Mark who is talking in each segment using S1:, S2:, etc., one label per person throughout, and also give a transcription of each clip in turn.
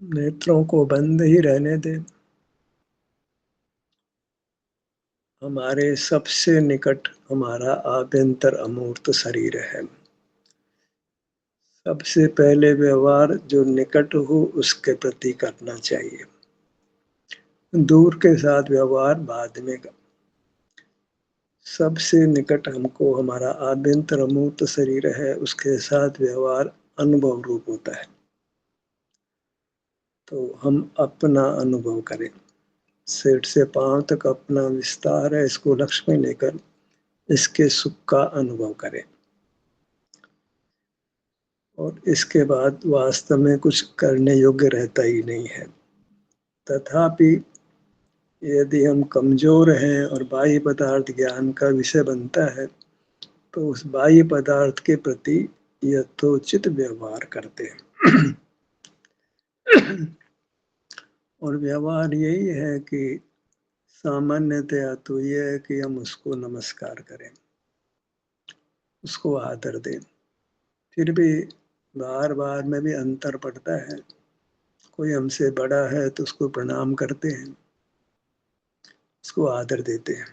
S1: नेत्रों को बंद ही रहने दे। हमारे सबसे निकट हमारा आभ्यंतर अमूर्त शरीर है। सबसे पहले व्यवहार जो निकट हो उसके प्रति करना चाहिए, दूर के साथ व्यवहार बाद में। सबसे निकट हमको हमारा आभ्यंतर अमूर्त शरीर है, उसके साथ व्यवहार अनुभव रूप होता है। तो हम अपना अनुभव करें, सिर से पांव तक अपना विस्तार है, इसको लक्ष्य में लेकर इसके सुख का अनुभव करें। और इसके बाद वास्तव में कुछ करने योग्य रहता ही नहीं है। तथापि यदि हम कमजोर हैं और बाह्य पदार्थ ज्ञान का विषय बनता है, तो उस बाह्य पदार्थ के प्रति यथोचित व्यवहार करते हैं। और व्यवहार यही है कि सामान्यतया तो यह है कि हम उसको नमस्कार करें, उसको आदर दें। फिर भी बार बार में भी अंतर पड़ता है। कोई हमसे बड़ा है तो उसको प्रणाम करते हैं, उसको आदर देते हैं,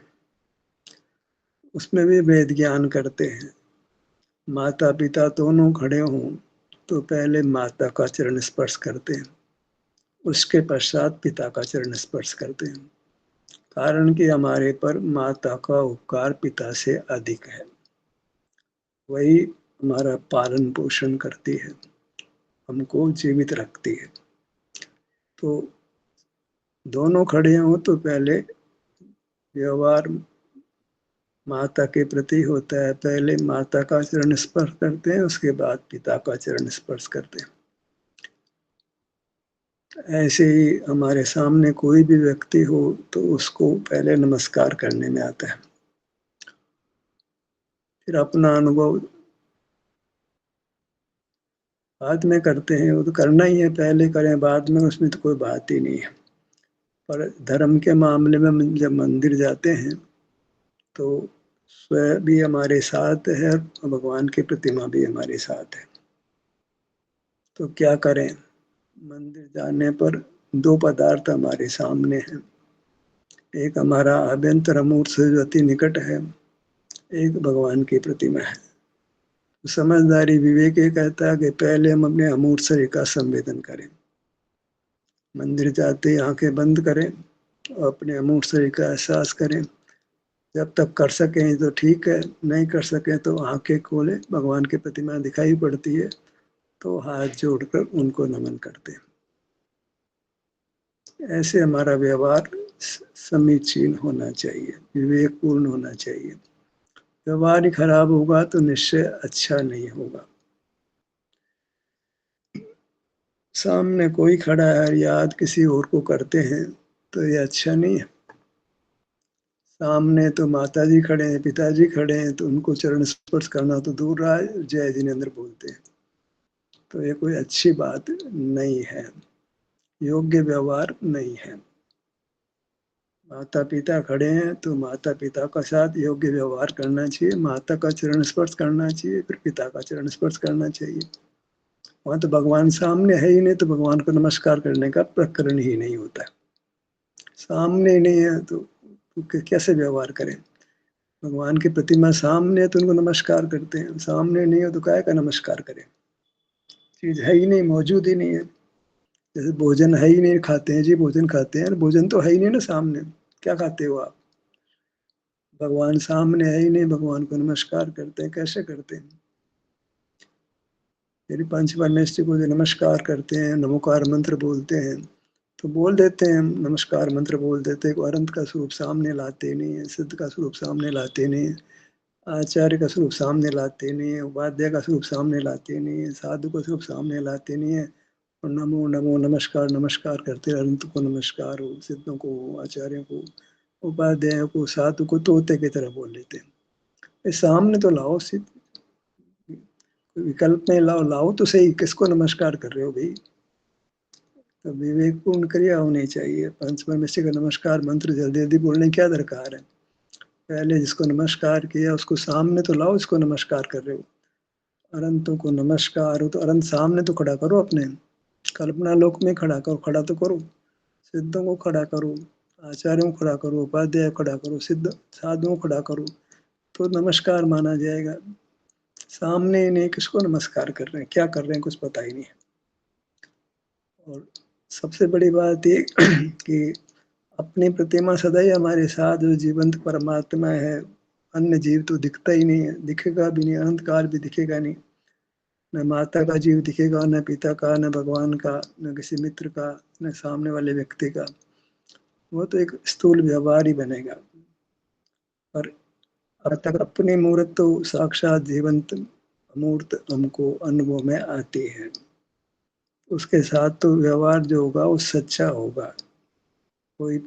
S1: उसमें भी वेद ज्ञान करते हैं। माता पिता दोनों खड़े हों तो पहले माता का चरण स्पर्श करते हैं, उसके पश्चात पिता का चरण स्पर्श करते हैं। कारण कि हमारे पर माता का उपकार पिता से अधिक है, वही हमारा पालन पोषण करती है, हमको जीवित रखती है। तो दोनों खड़े हों तो पहले व्यवहार माता के प्रति होता है, पहले माता का चरण स्पर्श करते हैं, उसके बाद पिता का चरण स्पर्श करते हैं। ऐसे ही हमारे सामने कोई भी व्यक्ति हो तो उसको पहले नमस्कार करने में आता है, फिर अपना अनुभव बाद में करते हैं। वो तो करना ही है, पहले करें बाद में, उसमें तो कोई बात ही नहीं है। पर धर्म के मामले में जब मंदिर जाते हैं तो स्वयं भी हमारे साथ है और भगवान की प्रतिमा भी हमारे साथ है। तो क्या करें, मंदिर जाने पर दो पदार्थ हमारे सामने हैं, एक हमारा आभ्यंतर अमूर्त से जो अति निकट है, एक भगवान की प्रतिमा है। तो समझदारी विवेक ये कहता है कि पहले हम अपने अमूर्त शरीर का संवेदन करें, मंदिर जाते ही आंखें बंद करें और अपने अमूर्त शरीर का एहसास करें। जब तक कर सकें तो ठीक है, नहीं कर सकें तो आंखें खोले, भगवान की प्रतिमा दिखाई पड़ती है तो हाथ जोड़कर उनको नमन करते हैं। ऐसे हमारा व्यवहार समीचीन होना चाहिए, विवेकपूर्ण होना चाहिए। व्यवहार ही खराब होगा तो निश्चय अच्छा नहीं होगा। सामने कोई खड़ा है, याद किसी और को करते हैं तो ये अच्छा नहीं है। सामने तो माताजी खड़े हैं, पिताजी खड़े हैं, तो उनको चरण स्पर्श करना तो दूर रहा है, जय जिनेन्द्र बोलते हैं। तो ये कोई अच्छी बात नहीं है, योग्य व्यवहार नहीं है। माता पिता खड़े हैं तो माता पिता का साथ योग्य व्यवहार करना चाहिए, माता का चरण स्पर्श करना चाहिए, फिर पिता का चरण स्पर्श करना चाहिए। वहां तो भगवान सामने है ही नहीं, तो भगवान को नमस्कार करने का प्रकरण ही नहीं होता। सामने नहीं है तो कैसे व्यवहार करें। भगवान की प्रतिमा सामने है तो उनको नमस्कार करते हैं, सामने नहीं हो तो काय का नमस्कार करें। चीज है ही नहीं, मौजूद ही नहीं है। जैसे भोजन है ही नहीं, खाते हैं जी, भोजन खाते हैं, भोजन तो है ही नहीं ना सामने, क्या खाते हो आप। भगवान सामने है ही नहीं, भगवान को नमस्कार करते हैं, कैसे करते हैं। यदि पंच परमेश्वर को जो नमस्कार करते हैं, नमोकार मंत्र बोलते हैं तो बोल देते हैं, नमस्कार मंत्र बोल देते हैं, अनंत का स्वरूप सामने लाते नहीं है, सिद्ध का स्वरूप सामने लाते नहीं है, आचार्य का स्वरूप सामने लाते नहीं है, उपाध्याय का स्वरूप सामने लाते नहीं है, साधु का स्वरूप सामने लाते नहीं है। और नमो नमो नमस्कार नमस्कार करते, अनंत को नमस्कार हो, सिद्धों को, आचार्यों को, उपाध्यायों को, साधु को तोते की तरह बोल लेते हैं। इस सामने तो लाओ, सिद्ध विकल्प में लाओ, लाओ तो सही, किसको नमस्कार कर रहे हो भाई। तो विवेकपूर्ण क्रिया होनी चाहिए। पंच परमेश्वर का नमस्कार मंत्र जल्दी जल्दी बोलने क्या दरकार है। पहले जिसको नमस्कार किया उसको सामने तो लाओ, इसको नमस्कार कर रहे हो। अनंतों को नमस्कार हो तो अनंत सामने तो खड़ा करो अपने। कल्पना लोक में खड़ा करो, खड़ा तो करो, सिद्धों को खड़ा करो, आचार्यों को खड़ा करो, उपाध्याय को खड़ा करो, सिद्ध साधुओं को खड़ा करो, तो नमस्कार माना जाएगा। सामने ही नहीं, किसको नमस्कार कर रहे हैं, क्या कर रहे हैं, कुछ पता ही नहीं है। और सबसे बड़ी बात ये कि अपनी प्रतिमा सदा ही हमारे साथ, जो जीवंत परमात्मा है, अन्य जीव तो दिखता ही नहीं है, दिखेगा भी नहीं, अनंत काल भी दिखेगा नहीं। न माता का जीव दिखेगा, न पिता का, न भगवान का, न किसी मित्र का, न सामने वाले व्यक्ति का। वो तो एक स्थूल व्यवहार ही बनेगा। पर अब तक अपनी मूर्त तो साक्षात जीवंत मूर्त हमको अनुभव में आती है। उसके साथ तो व्यवहार जो होगा वो सच्चा होगा। कोई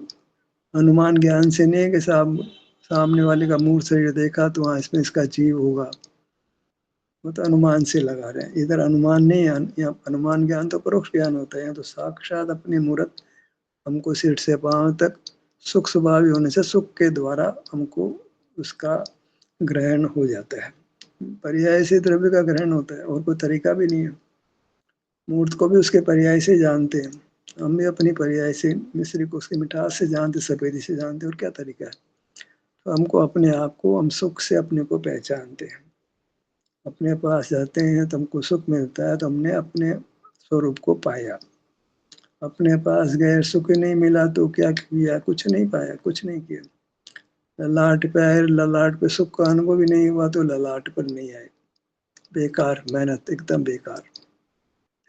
S1: अनुमान ज्ञान से नहीं कि सामने वाले का मूर्त शरीर देखा तो हाँ इसमें इसका जीव होगा, वो तो अनुमान से लगा रहे हैं। इधर अनुमान नहीं है, यहाँ अनुमान ज्ञान तो परोक्ष ज्ञान होता है। यहाँ तो साक्षात अपनी मूर्त हमको सिर से पांव तक सुख स्वभावी होने से सुख के द्वारा हमको उसका ग्रहण हो जाता है। पर्याय से द्रव्य का ग्रहण होता है, और कोई तरीका भी नहीं है। मूर्त को भी उसके पर्याय से जानते हैं, हम भी अपनी पर्याय से मिश्री को उसकी मिठास से जानते, सफेदी से जानते, और क्या तरीका है। तो हमको अपने आप को, हम सुख से अपने को पहचानते हैं। अपने पास जाते हैं तो हमको सुख मिलता है, तो हमने अपने स्वरूप को पाया। अपने पास गए, सुख नहीं मिला तो क्या किया, कुछ नहीं पाया, कुछ नहीं किया। ललाट पे आए, ललाट पे सुख का अनुभव ही नहीं हुआ तो ललाट पर नहीं आए। बेकार मेहनत, एकदम बेकार,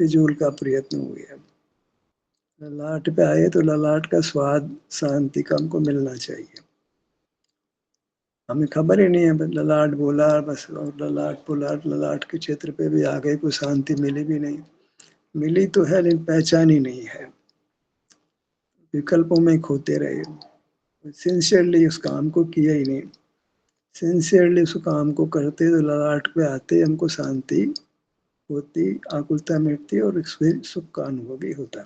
S1: फिजूल का प्रयत्न हो गया। ललाट पे आए तो ललाट का स्वाद, शांति का हमको मिलना चाहिए। हमें खबर ही नहीं है, बस ललाट बोला बस, और ललाट बोला, ललाट के क्षेत्र पे भी आ गए, कोई शांति मिली भी नहीं। मिली तो है लेकिन पहचान ही नहीं है, विकल्पों में खोते रहे। सिंसियरली उस काम को किया ही नहीं। सिंसियरली उस काम को करते तो ललाट पे आते हमको शांति होती, आकुलता मिटती, और सुख का अनुभव भी होता।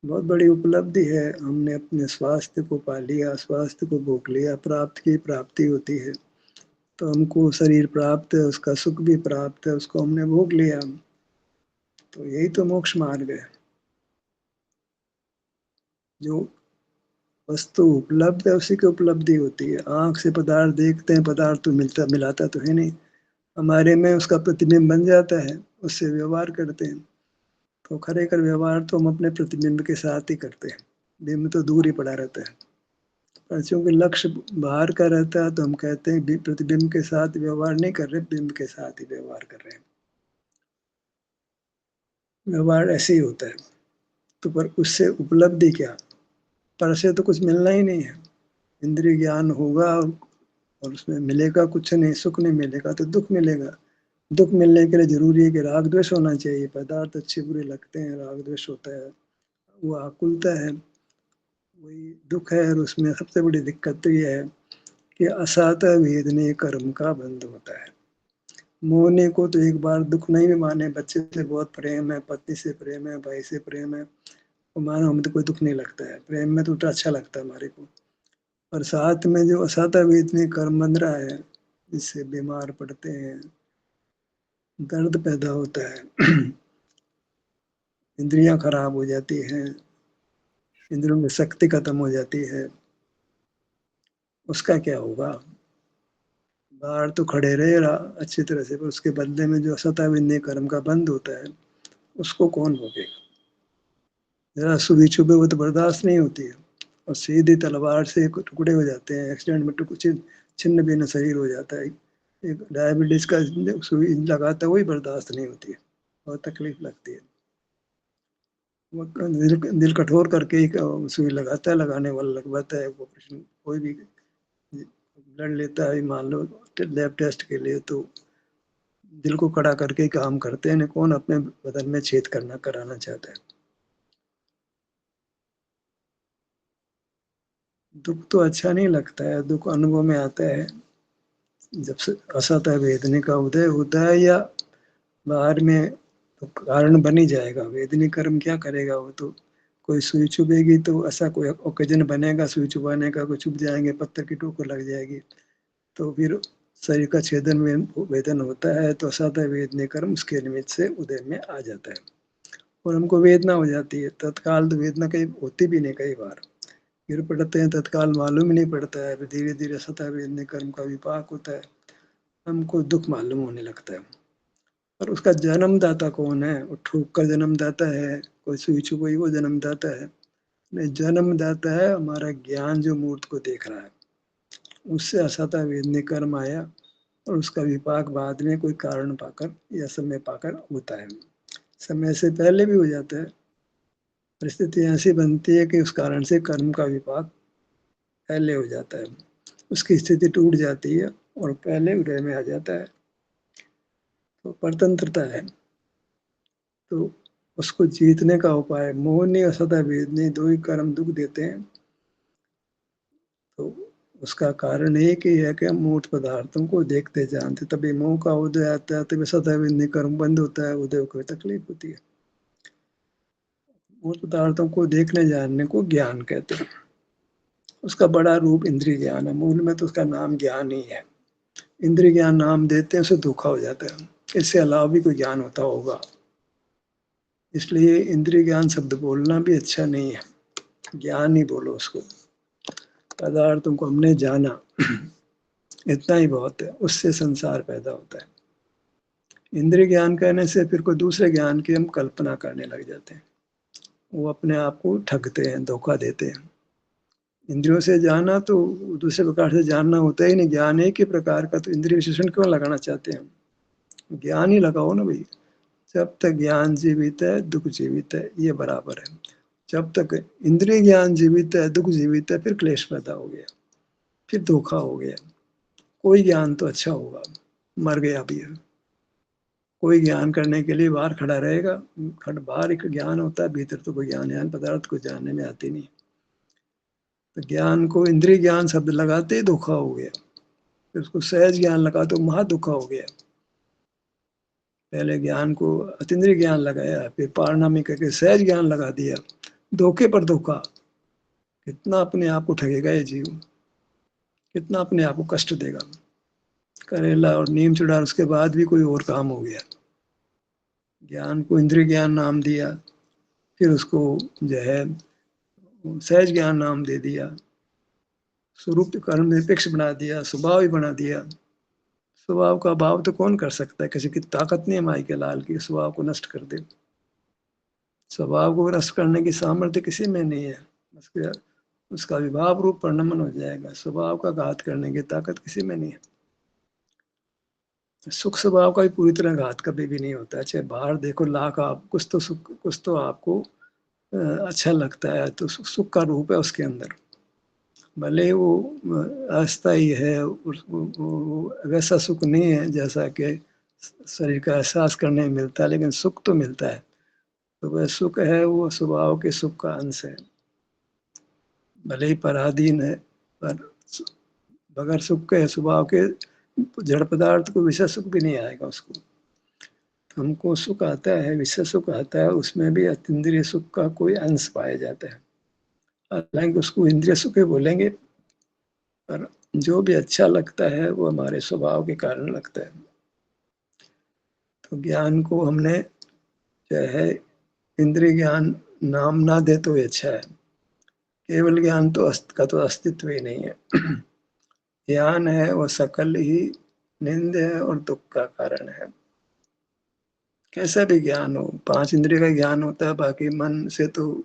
S1: बहुत बड़ी उपलब्धि है, हमने अपने स्वास्थ्य को पा लिया, स्वास्थ्य को भोग लिया, प्राप्त की प्राप्ति होती है। तो हमको शरीर प्राप्त है, उसका सुख भी प्राप्त है, उसको हमने भोग लिया, तो यही तो मोक्ष मार्ग है। जो वस्तु उपलब्ध है उसी की उपलब्धि होती है। आंख से पदार्थ देखते हैं, पदार्थ तो मिलाता तो है नहीं, हमारे में उसका प्रतिबिंब बन जाता है, उससे व्यवहार करते हैं। तो खरे कर व्यवहार तो हम अपने प्रतिबिंब के साथ ही करते हैं, बिंब तो दूर ही पड़ा रहता है। पर चूंकि लक्ष्य बाहर का रहता है तो हम कहते हैं प्रतिबिंब के साथ व्यवहार नहीं कर रहे, बिंब के साथ ही व्यवहार कर रहे हैं। व्यवहार ऐसे ही होता है। तो पर उससे उपलब्धि क्या, पर से तो कुछ मिलना ही नहीं है। इंद्रिय ज्ञान होगा और उसमें मिलेगा कुछ नहीं, सुख नहीं मिलेगा तो दुख मिलेगा। दुख मिलने के लिए जरूरी है कि राग द्वेष होना चाहिए। पदार्थ अच्छे बुरे लगते हैं, राग द्वेष होता है, वो आकुलता है, वही दुख है। और उसमें सबसे बड़ी दिक्कत तो ये है कि असाता वेदने कर्म का बंध होता है। मोहने को तो एक बार दुख नहीं भी माने, बच्चे से बहुत प्रेम है, पत्नी से प्रेम है, भाई से प्रेम है, तो मानो हमें तो कोई दुख नहीं लगता है, प्रेम में तो उल्टा अच्छा लगता है हमारे को। पर साथ में जो असाता वेदने कर्म बंध रहा है, जिससे बीमार पड़ते हैं, दर्द पैदा होता है, इंद्रियां खराब हो जाती हैं, इंद्रियों में शक्ति खत्म हो जाती है, उसका क्या होगा। बाहर तो खड़े रहे अच्छी तरह से, पर उसके बदले में जो असता विन्य कर्म का बंद होता है, उसको कौन भोगेगा। जरा सुबह छुबे वो तो बर्दाश्त नहीं होती है, और सीधी तलवार से टुकड़े हो जाते हैं, एक्सीडेंट में छिन्न भिन्न शरीर हो जाता है। एक डायबिटीज का सुई लगाता है, वही बर्दाश्त नहीं होती है, बहुत तकलीफ लगती है। वो दिल कठोर करके ही सुई लगाता है, लगाने वाला लगवाता है। ऑपरेशन कोई भी ब्लड लेता है, मान लो लैब टेस्ट के लिए, तो दिल को कड़ा करके ही काम करते हैं, कौन अपने बदन में छेद कराना चाहता है। दुख तो अच्छा नहीं लगता है, दुख अनुभव में आता है जब से असत वेदने का उदय होता है, या बाहर में तो कारण बन ही जाएगा। वेदनी कर्म क्या करेगा, वो तो कोई सुई चुभेगी तो ऐसा कोई ओकेजन बनेगा सुई चुभाने का, कोई चुभ जाएंगे, पत्थर की ठोकर लग जाएगी, तो फिर शरीर का छेदन में वेदन होता है तो असाध्य वेदने कर्म उसके निमित्त से उदय में आ जाता है और हमको वेदना हो जाती है। तत्काल तो वेदना कई होती भी नहीं, कई बार गिर पड़ते हैं, तत्काल मालूम ही नहीं पड़ता है, धीरे धीरे सतह वेदने कर्म का विपाक होता है, हमको दुख मालूम होने लगता है। और उसका जन्मदाता कौन है? वो ठोक कर जन्मदाता है, कोई सुई छुपई वो जन्मदाता है नहीं, जन्मदाता है हमारा ज्ञान जो मूर्त को देख रहा है, उससे असता वेदने कर्म आया और उसका विपाक बाद में कोई कारण पाकर या समय पाकर होता है। समय से पहले भी हो जाता है, परिस्थिति ऐसी बनती है कि उस कारण से कर्म का विपाक पहले हो जाता है, उसकी स्थिति टूट जाती है और पहले उदय में आ जाता है, तो परतंत्रता है। तो उसको जीतने का उपाय मोहनी और सदा वेदनी दो ही कर्म दुख देते हैं। तो उसका कारण एक ही है कि हम मूर्त पदार्थों को देखते जानते, तभी मोह का उदय आता है, तभी सदा वेदनी कर्म बंद होता है, उदय को तकलीफ होती है। मूर्त पदार्थों को देखने जानने को ज्ञान कहते हैं। उसका बड़ा रूप इंद्रिय ज्ञान है, मूल में तो उसका नाम ज्ञान ही है। इंद्रिय ज्ञान नाम देते हैं, उसे धोखा हो जाता है, इससे अलावा भी कोई ज्ञान होता होगा, इसलिए इंद्रिय ज्ञान शब्द बोलना भी अच्छा नहीं है, ज्ञान ही बोलो उसको। पदार्थों को हमने जाना इतना ही बहुत है, उससे संसार पैदा होता है। इंद्रिय ज्ञान कहने से फिर कोई दूसरे ज्ञान की हम कल्पना करने लग जाते हैं, वो अपने आप को ठगते हैं, धोखा देते हैं। इंद्रियों से जाना तो दूसरे प्रकार से जानना होता ही नहीं, ज्ञान एक ही प्रकार का, तो इंद्रिय विशेषण क्यों लगाना चाहते हैं? ज्ञान ही लगाओ ना भाई। जब तक ज्ञान जीवित है दुख जीवित है, ये बराबर है। जब तक इंद्रिय ज्ञान जीवित है दुख जीवित है, फिर क्लेश पैदा हो गया, फिर धोखा हो गया। कोई ज्ञान तो अच्छा होगा, मर गया भी है, कोई ज्ञान करने के लिए बाहर खड़ा रहेगा, बाहर एक ज्ञान होता है, भीतर तो कोई ज्ञान पदार्थ को जानने में आती नहीं। तो ज्ञान को इंद्रिय ज्ञान शब्द लगाते ही धोखा हो गया, फिर उसको सहज ज्ञान लगा तो महा धोखा हो गया। पहले ज्ञान को अतीन्द्रिय ज्ञान लगाया, फिर पारणामिक करके सहज ज्ञान लगा दिया, धोखे पर धोखा। कितना अपने आप को ठगेगा ये जीव, कितना अपने आप को कष्ट देगा। करेला और नीम चढ़ा, उसके बाद भी कोई और काम हो गया। ज्ञान को इंद्रिय ज्ञान नाम दिया, फिर उसको जो है सहज ज्ञान नाम दे दिया, स्वरूप कर्म निरपेक्ष बना दिया, स्वभाव ही बना दिया। स्वभाव का भाव तो कौन कर सकता है? किसी की ताकत नहीं है माई के लाल की स्वभाव को नष्ट कर दे। स्वभाव को नष्ट करने की सामर्थ्य किसी में नहीं है, उसका विभाव रूप परिणमन हो जाएगा। स्वभाव का घात करने की ताकत किसी में नहीं है। सुख स्वभाव का भी पूरी तरह घात कभी भी नहीं होता है, चाहे बाहर देखो लाख, आप कुछ तो सुख, कुछ तो आपको अच्छा लगता है, तो सुख का रूप है उसके अंदर, भले वो अस्थायी है, वैसा सुख नहीं है जैसा कि शरीर का एहसास करने में मिलता है, लेकिन सुख तो मिलता है। तो वह सुख है, वो स्वभाव के सुख का अंश है, भले ही पराधीन है, पर बगैर सुख के स्वभाव के जड़ पदार्थ को विषय सुख भी नहीं आएगा उसको। हमको सुख आता है, विषय सुख आता है, उसमें भी अतीन्द्रिय सुख का कोई अंश पाया जाता है, हालांकि उसको इंद्रिय सुख ही बोलेंगे, पर जो भी अच्छा लगता है वो हमारे स्वभाव के कारण लगता है। तो ज्ञान को हमने जो है इंद्रिय ज्ञान नाम ना दे तो ही अच्छा है, केवल ज्ञान तो का तो अस्तित्व ही नहीं है। ज्ञान है वो सकल ही निंद है और दुख का कारण है। कैसा भी ज्ञान हो, पांच इंद्रिय का ज्ञान होता है, बाकी मन से तो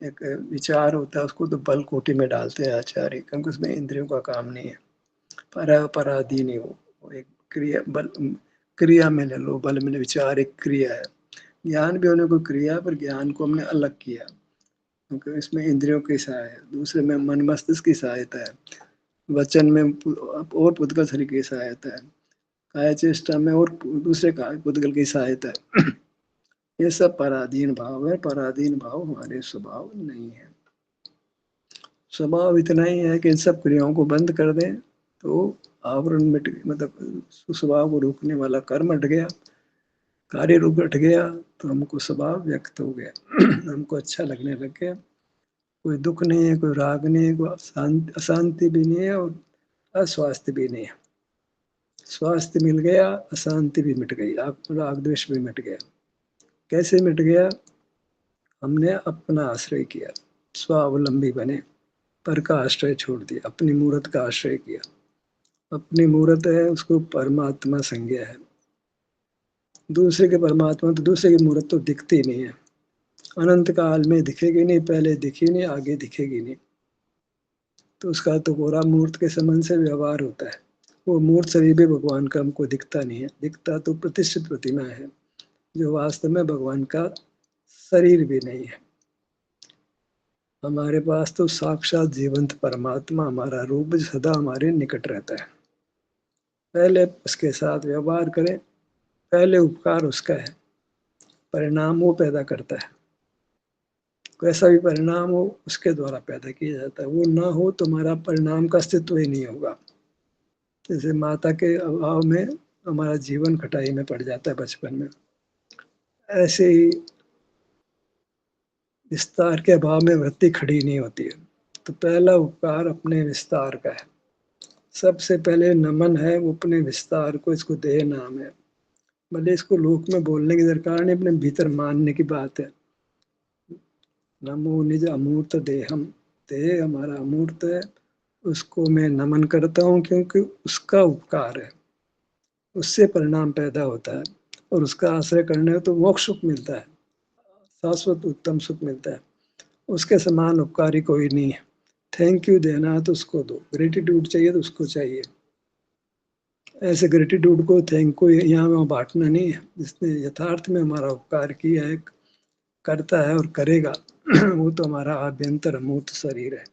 S1: एक विचार होता है, उसको तो बल कोटि में डालते हैं आचार्य, क्योंकि उसमें इंद्रियों का काम नहीं है। पराधीन ही वो एक क्रिया, बल क्रिया में ले लो, बल में विचार एक क्रिया है। ज्ञान भी होने को क्रिया, पर ज्ञान को हमने अलग किया, क्योंकि इसमें इंद्रियों की सहायता है, दूसरे में मन मस्तिष्क की सहायता है, वचन में और पुद्गल शरीर की सहायता है, काय चेष्टा में और दूसरे काय पुद्गल की सहायता है। ये सब पराधीन भाव है, पराधीन भाव हमारे स्वभाव नहीं है। स्वभाव इतना ही है कि इन सब क्रियाओं को बंद कर दें तो आवरण मिट, मतलब स्वभाव को रोकने वाला कर्म हट गया, कार्य रूप हट गया, तो हमको स्वभाव व्यक्त हो गया। हमको अच्छा लगने लग गया, कोई दुख नहीं है, कोई राग नहीं है, कोई अशांति भी नहीं है और अस्वास्थ्य भी नहीं है। स्वास्थ्य मिल गया, अशांति भी मिट गई, राग द्वेष भी मिट गया। कैसे मिट गया? हमने अपना आश्रय किया, स्वावलंबी बने, पर का आश्रय छोड़ दिया, अपनी मूर्त का आश्रय किया। अपनी मूर्त है, उसको परमात्मा संज्ञा है। दूसरे के परमात्मा तो दूसरे की मूर्त तो दिखती नहीं है, अनंत काल में दिखेगी नहीं, पहले दिखी नहीं, आगे दिखेगी नहीं। तो उसका तो पूरा मूर्त के संबंध से व्यवहार होता है। वो मूर्त शरीर भी भगवान का हमको दिखता नहीं है, दिखता तो प्रतिष्ठित प्रतिमा है, जो वास्तव में भगवान का शरीर भी नहीं है। हमारे पास तो साक्षात जीवंत परमात्मा हमारा रूप सदा हमारे निकट रहता है। पहले उसके साथ व्यवहार करें, पहले उपकार उसका है, परिणाम वो पैदा करता है। कैसा भी परिणाम हो उसके द्वारा पैदा किया जाता है, वो ना हो तो हमारा परिणाम का अस्तित्व ही नहीं होगा। जैसे माता के अभाव में हमारा जीवन कटाई में पड़ जाता है बचपन में, ऐसे ही विस्तार के अभाव में वृत्ति खड़ी नहीं होती है। तो पहला उपकार अपने विस्तार का है, सबसे पहले नमन है वो अपने विस्तार को, इसको देह नाम है। भले इसको लोक में बोलने की दरकार नहीं, अपने भीतर मानने की बात है। नमो निज अमूर्त देहम, देह हमारा अमूर्त है, उसको मैं नमन करता हूँ क्योंकि उसका उपकार है, उससे परिणाम पैदा होता है, और उसका आश्रय करने तो मोक्ष सुख मिलता है, शाश्वत उत्तम सुख मिलता है। उसके समान उपकारी कोई नहीं है। थैंक यू देना है तो उसको दो, ग्रेटिट्यूड चाहिए तो उसको चाहिए। ऐसे ग्रेटिट्यूड को, थैंक को यहाँ वहाँ बांटना नहीं है। जिसने यथार्थ में हमारा उपकार किया है, करता है और करेगा, वो तो हमारा आभ्यंतर अमूर्त शरीर है,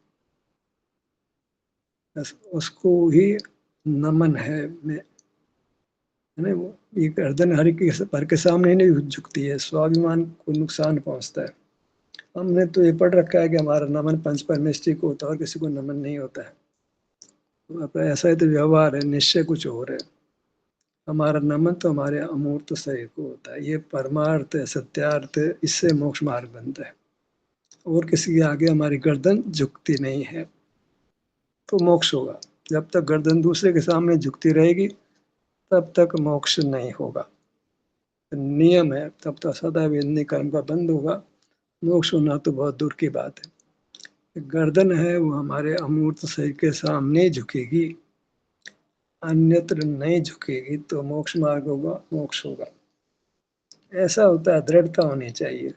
S1: बस उसको ही नमन है। वो ये गर्दन हर के पर के सामने नहीं झुकती है, स्वाभिमान को नुकसान पहुंचता है। हमने तो ये पढ़ रखा है कि हमारा नमन पंच परमेष्टि को होता है और किसी को नमन नहीं होता है। तो ऐसा ही तो व्यवहार है, निश्चय कुछ और है। हमारा नमन तो हमारे अमूर्त शरीर को होता है, ये परमार्थ है, सत्यार्थ है, इससे मोक्ष मार्ग बनता है। और किसी के आगे हमारी गर्दन झुकती नहीं है तो मोक्ष होगा। जब तक गर्दन दूसरे के सामने झुकती रहेगी तब तक मोक्ष नहीं होगा। नियम है, तब तो सदा वेदनी कर्म का बंद होगा, मोक्ष होना तो बहुत दूर की बात है। गर्दन है वो हमारे अमूर्त शरीर के सामने झुकेगी, अन्यत्र नहीं झुकेगी तो मोक्ष मार्ग होगा, मोक्ष होगा। ऐसा होता है, दृढ़ता होनी चाहिए।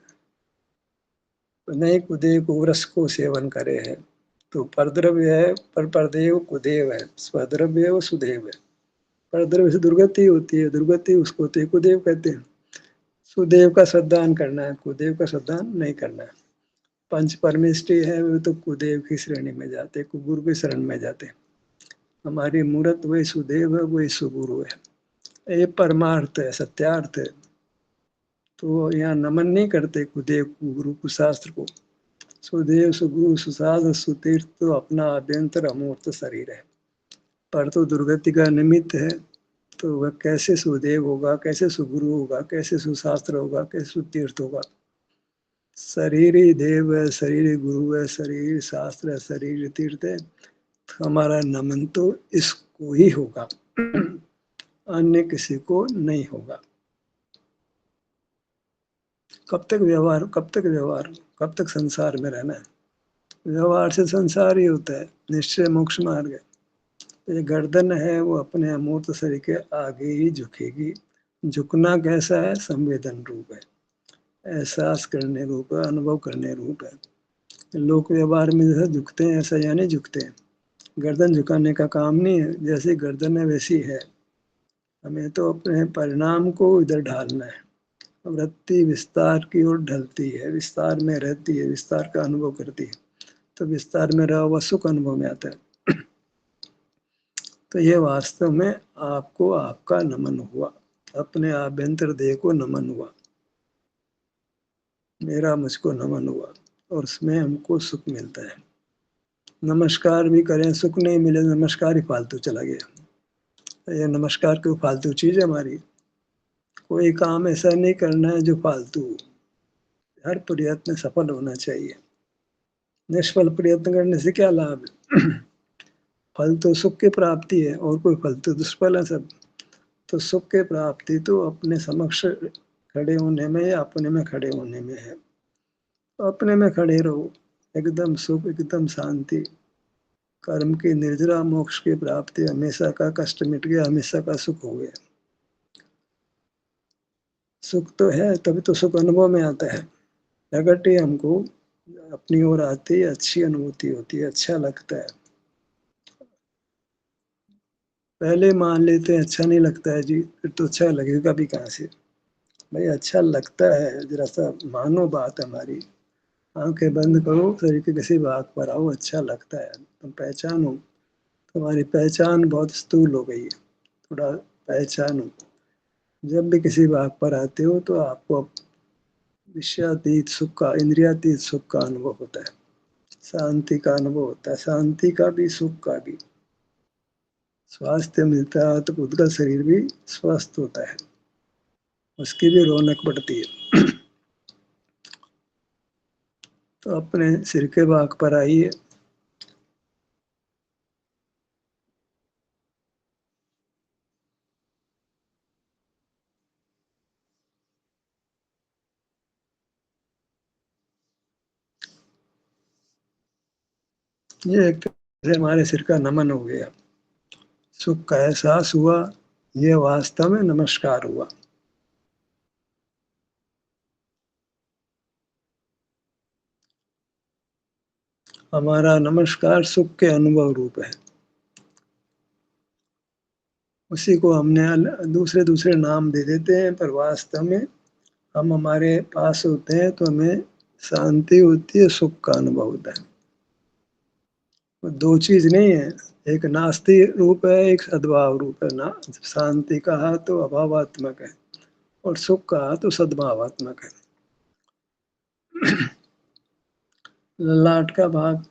S1: नहीं कुदेव कुरस को सेवन करे है तो परद्रव्य है, पर परदेव कुदेव है, स्वद्रव्य है वो सुदेव है। परद्रव्य से दुर्गति होती है, दुर्गति उसको तो कुदेव कहते हैं। सुदेव का श्रद्धान करना है, कुदेव का श्रद्धान नहीं करना है। पंच परमेष्टि है वो तो कुदेव की श्रेणी में जाते, गुरु की शरण में जाते। हमारी मूर्त वही सुदेव है, वही सुगुरु है, ये परमार्थ है, सत्यार्थ है। तो यहाँ नमन नहीं करते कुदेव को, गुरु को, शास्त्र को। सुदेव सुगुरु सुशास्त्र सुतीर्थ तो अपना आभ्यंतर अमूर्त शरीर है, पर तो दुर्गति का निमित्त है। तो वह कैसे सुदेव होगा, कैसे सुगुरु होगा, कैसे सुशास्त्र होगा, कैसे सुतीर्थ होगा? शरीर ही देव है, शरीर ही गुरु है, शरीर शास्त्र है, शरीर तीर्थ है। तो हमारा नमन तो इसको ही होगा, अन्य किसी को नहीं होगा। कब तक व्यवहार, कब तक व्यवहार, कब तक संसार में रहना है? व्यवहार से संसार ही होता है, निश्चय मोक्ष मार्ग है। ये गर्दन है वो अपने अमूर्त शरीर के आगे ही झुकेगी। झुकना कैसा है? संवेदन रूप है, एहसास करने रूप है, अनुभव करने रूप है। लोक व्यवहार में जैसे झुकते हैं ऐसा या नहीं झुकते हैं। गर्दन झुकाने का काम नहीं है, जैसी गर्दन है वैसी है। हमें तो अपने परिणाम को इधर ढालना है। वृत्ति विस्तार की ओर ढलती है, विस्तार में रहती है, विस्तार का अनुभव करती है, तो विस्तार में रहा हुआ सुख अनुभव में आता है। तो ये वास्तव में आपको आपका नमन हुआ, अपने आभ्यंतर देह को नमन हुआ, मेरा मुझको नमन हुआ, और उसमें हमको सुख मिलता है। नमस्कार भी करें, सुख नहीं मिले, नमस्कार ही फालतू चला गया। ये नमस्कार क्यों फालतू चीज है हमारी? कोई काम ऐसा नहीं करना है जो फालतू हो। हर प्रयत्न सफल होना चाहिए। निष्फल प्रयत्न करने से क्या लाभ है? फल तो सुख की प्राप्ति है, और कोई फल तो दुष्फल है सब। तो सुख की प्राप्ति तो अपने समक्ष खड़े होने में या अपने में खड़े होने में है। तो अपने में खड़े रहो, एकदम सुख, एकदम शांति, कर्म की निर्जरा, मोक्ष की प्राप्ति, हमेशा का कष्ट मिट गया, हमेशा का सुख हो गया। सुख तो है, तभी तो सुख अनुभव में आता है। प्रगट ही हमको अपनी ओर आती है, अच्छी अनुभूति होती है, अच्छा लगता है। पहले मान लेते हैं अच्छा नहीं लगता है जी, फिर तो अच्छा लगेगा भी कहाँ से। भाई अच्छा लगता है, जरा सा मानो बात हमारी। आंखें बंद करो, शरीर के किसी भाग पर आओ, अच्छा लगता है, तुम पहचानो। तुम्हारी पहचान बहुत स्थूल हो गई है, थोड़ा पहचानो। जब भी किसी भाग पर आते हो तो आपको विषयातीत सुख का, इंद्रियातीत सुख का अनुभव होता है, शांति का अनुभव होता है, शांति का भी, सुख का भी। स्वास्थ्य मिलता है तो खुद का शरीर भी स्वस्थ होता है, उसकी भी रौनक बढ़ती है। तो अपने सिर के भाग पर आइए। ये एक तरह से हमारे सिर का नमन हो गया, सुख का एहसास हुआ, ये वास्तव में नमस्कार हुआ। हमारा नमस्कार सुख के अनुभव रूप है। उसी को हमने दूसरे दूसरे नाम दे देते हैं, पर वास्तव में हम हमारे पास होते हैं तो हमें शांति होती है, सुख का अनुभव होता है। वो दो चीज नहीं है, एक नास्ति रूप है, एक सद्भाव रूप है ना। शांति कहा तो अभावात्मक है, और सुख कहा तो सद्भावात्मक है। ललाट का भाग,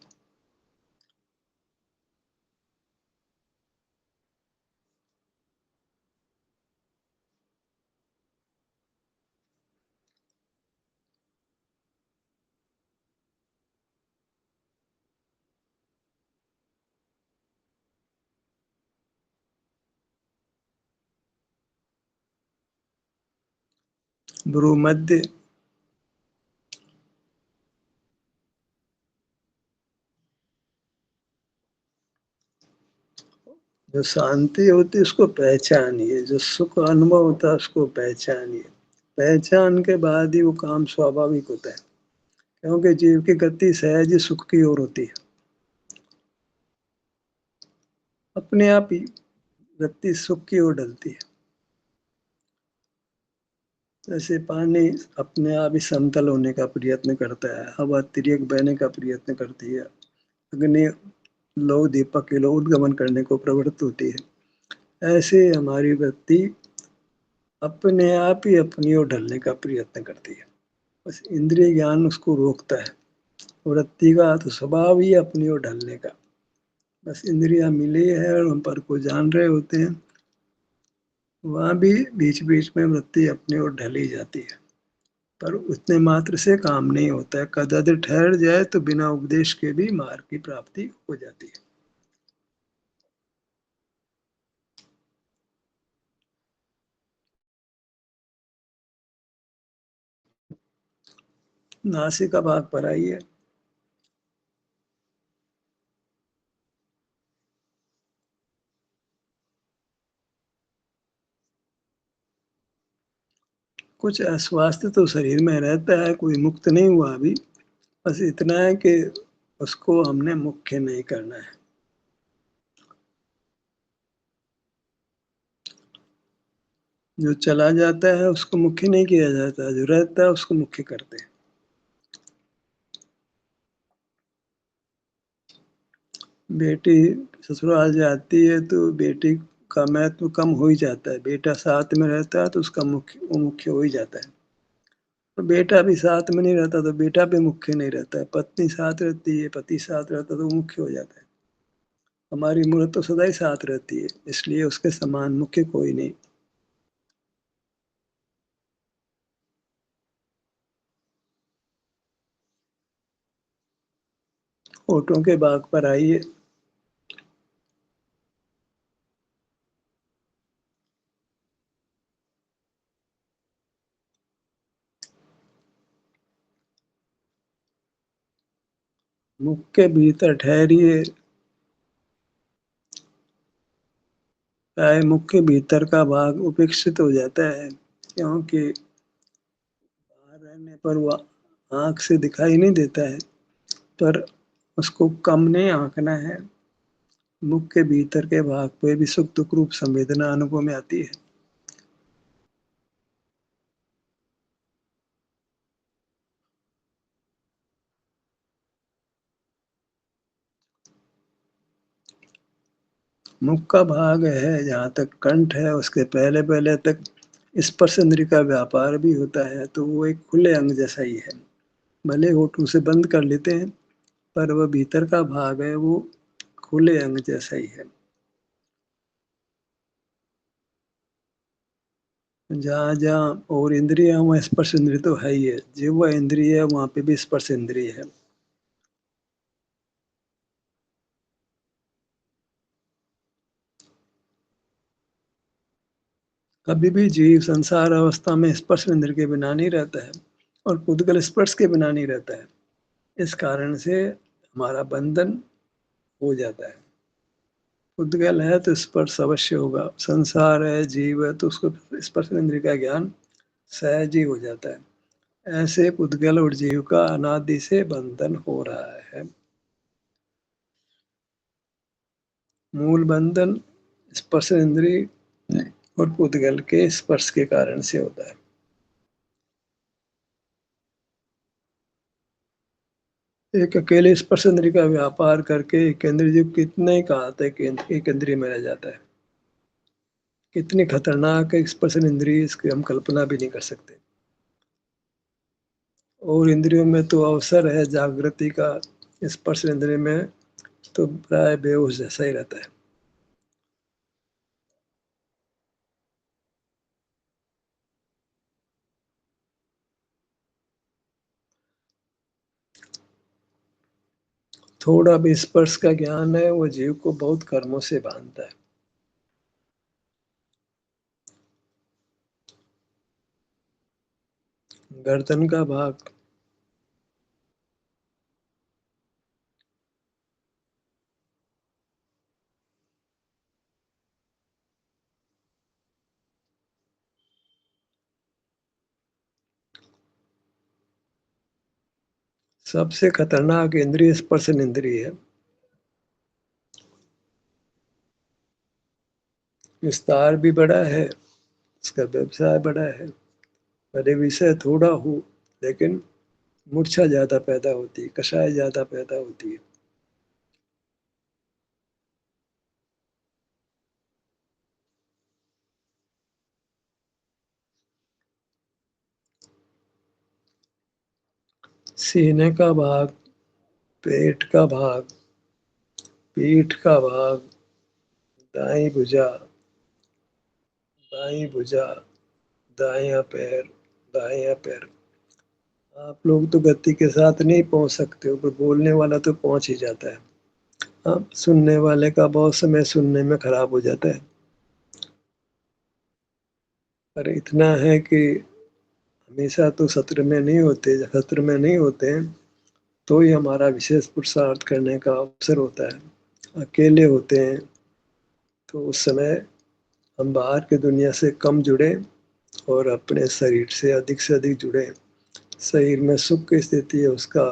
S1: भ्रू मध्य, जो शांति होती है उसको पहचानिए, जो सुख अनुभव होता है उसको पहचानिए। पहचान के बाद ही वो काम स्वाभाविक होता है, क्योंकि जीव की गति सहज ही सुख की ओर होती है। अपने आप ही गति सुख की ओर ढलती है। जैसे पानी अपने आप ही समतल होने का प्रयत्न करता है, हवा तिर्यक बहने का प्रयत्न करती है, अग्नि लौ दीपक के लो उद्गमन करने को प्रवृत्त होती है। ऐसे हमारी वृत्ति अपने आप ही अपनी ओर ढलने का प्रयत्न करती है, बस इंद्रिय ज्ञान उसको रोकता है। वृत्ति का तो स्वभाव ही अपनी ओर ढलने का, बस इंद्रियां मिली है और हम पर को जान रहे होते हैं, वहां भी बीच बीच में वृत्ति अपनी ओर ढली जाती है। पर उतने मात्र से काम नहीं होता है, कदाचित ठहर जाए तो बिना उपदेश के भी मार्ग की प्राप्ति हो जाती है। नासिका भाग पर आइए। कुछ अस्वास्थ्य तो शरीर में रहता है, कोई मुक्त नहीं हुआ अभी। बस इतना है कि उसको हमने मुख्य नहीं करना है। जो चला जाता है उसको मुख्य नहीं किया जाता, जो रहता है उसको मुख्य करते हैं। बेटी ससुराल जाती है तो बेटी का महत्व कम हो ही जाता है, बेटा साथ में रहता है तो उसका मुख्य, वो मुख्य हो ही जाता है। तो बेटा भी साथ में नहीं रहता तो बेटा भी मुख्य नहीं रहता है, पत्नी साथ रहती है, पति साथ रहता है तो वो मुख्य हो जाता है। हमारी मूर्त तो सदा ही साथ रहती है, इसलिए उसके समान मुख्य कोई नहीं। होठों के भाग पर आइए। मुख के भीतर ठहरिए, चाहे मुख के भीतर का भाग उपेक्षित हो जाता है, क्योंकि बाहर रहने पर वह आँख से दिखाई नहीं देता है, पर उसको कम नहीं आंकना है। मुख के भीतर के भाग पे भी सुख दुख रूप संवेदना अनुभव में आती है। मुख का भाग है जहाँ तक कंठ है, उसके पहले पहले तक स्पर्श इंद्रिय का व्यापार भी होता है, तो वो एक खुले अंग जैसा ही है। भले होठ उसे बंद कर लेते हैं, पर वह भीतर का भाग है, वो खुले अंग जैसा ही है। जहाँ जहाँ और इंद्रिय है वहाँ स्पर्श इंद्रिय तो है ही है। जिह्वा इंद्रिय है वहाँ पे भी स्पर्श इंद्रिय है। कभी भी जीव संसार अवस्था में स्पर्श इंद्रिय के बिना नहीं रहता है, और पुद्गल स्पर्श के बिना नहीं रहता है। इस कारण से हमारा बंधन हो जाता है। पुद्गल है तो स्पर्श अवश्य होगा, संसार है, जीव है, तो उसको स्पर्श इंद्रिय का ज्ञान सहज ही हो जाता है। ऐसे पुद्गल और जीव का अनादि से बंधन हो रहा है। मूल बंधन स्पर्श इंद्रिय और पुद्गल के स्पर्श के कारण से होता है। एक अकेले स्पर्श इंद्रिय का व्यापार करके एक इंद्रिय जीव कितने ही कहा कि एक इंद्रिय में रह जाता है। कितनी खतरनाक है स्पर्श इंद्रिय, इसकी हम कल्पना भी नहीं कर सकते। और इंद्रियों में तो अवसर है जागृति का, स्पर्श इंद्रिय में तो प्राय बेहोश जैसा ही रहता है। थोड़ा भी स्पर्श का ज्ञान है वो जीव को बहुत कर्मों से बांधता है। गर्दन का भाग सबसे खतरनाक इंद्रिय स्पर्श इंद्रिय है। विस्तार भी बड़ा है, इसका व्यवसाय बड़ा है। भले विषय थोड़ा हो, लेकिन मूर्छा ज्यादा पैदा होती है, कषाय ज्यादा पैदा होती है। सीने का भाग, पेट का भाग, पीठ का भाग, दाई भुजा, बाई भुजा, दायां पैर, दायां पैर। आप लोग तो गति के साथ नहीं पहुंच सकते हो, पर बोलने वाला तो पहुंच ही जाता है। अब सुनने वाले का बहुत समय सुनने में खराब हो जाता है। पर इतना है कि हमेशा तो सत्र में नहीं होते, जब सत्र में नहीं होते हैं तो ही हमारा विशेष पुरुषार्थ करने का अवसर होता है। अकेले होते हैं तो उस समय हम बाहर की दुनिया से कम जुड़े और अपने शरीर से अधिक जुड़े। शरीर में सुख की स्थिति है, उसका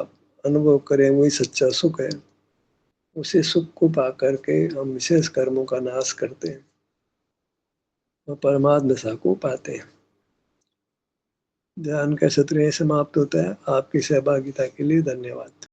S1: अनुभव करें, वही सच्चा सुख है। उसी सुख को पा करके हम विशेष कर्मों का नाश करते हैं और परमात्म दशा को पाते हैं। ध्यान का सत्र यहीं समाप्त होता है। आपकी सहभागिता के लिए धन्यवाद।